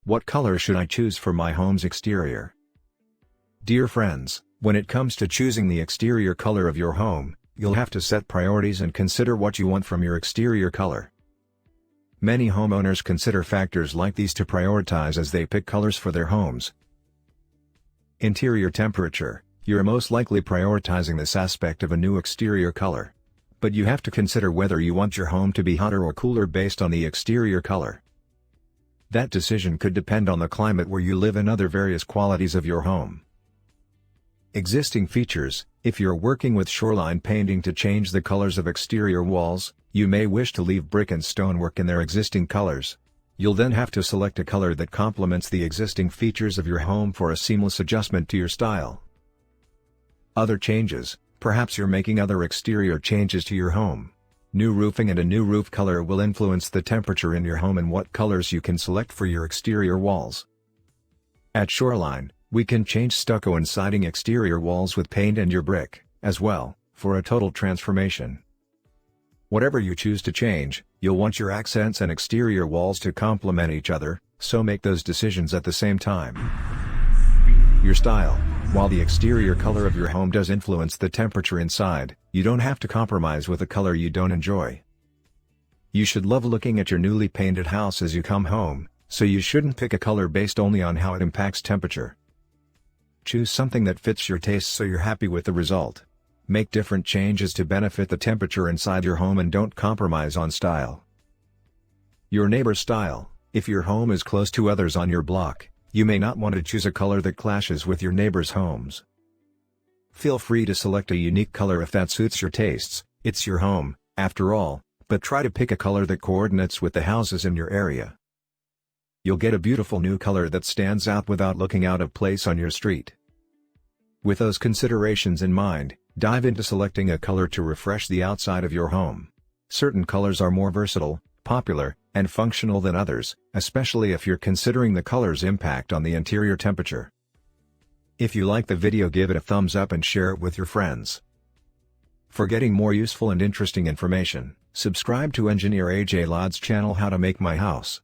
What color should I choose for my home's exterior? Dear friends, when it comes to choosing the exterior color of your home, you'll have to set priorities and consider what you want from your exterior color. Many homeowners consider factors like these to prioritize as they pick colors for their homes. Interior temperature. You're most likely prioritizing this aspect of a new exterior color. But you have to consider whether you want your home to be hotter or cooler based on the exterior color. That decision could depend on the climate where you live and other various qualities of your home. Existing features. If you're working with shoreline painting to change the colors of exterior walls, you may wish to leave brick and stonework in their existing colors. You'll then have to select a color that complements the existing features of your home for a seamless adjustment to your style. Other changes. Perhaps you're making other exterior changes to your home. New roofing and a new roof color will influence the temperature in your home and what colors you can select for your exterior walls. At Shoreline, we can change stucco and siding exterior walls with paint and your brick, as well, for a total transformation. Whatever you choose to change, you'll want your accents and exterior walls to complement each other, so make those decisions at the same time. Your style. While the exterior color of your home does influence the temperature inside, you don't have to compromise with a color you don't enjoy. You should love looking at your newly painted house as you come home, so you shouldn't pick a color based only on how it impacts temperature. Choose something that fits your taste so you're happy with the result. Make different changes to benefit the temperature inside your home and don't compromise on style. Your neighbor's style. If your home is close to others on your block, you may not want to choose a color that clashes with your neighbor's homes. Feel free to select a unique color if that suits your tastes. It's your home, after all, but try to pick a color that coordinates with the houses in your area. You'll get a beautiful new color that stands out without looking out of place on your street. With those considerations in mind, dive into selecting a color to refresh the outside of your home. Certain colors are more versatile, popular, and functional than others, especially if you're considering the color's impact on the interior temperature. If you like the video, give it a thumbs up and share it with your friends. For getting more useful and interesting information, subscribe to Engineer AJ Ladd's channel How to Make My House.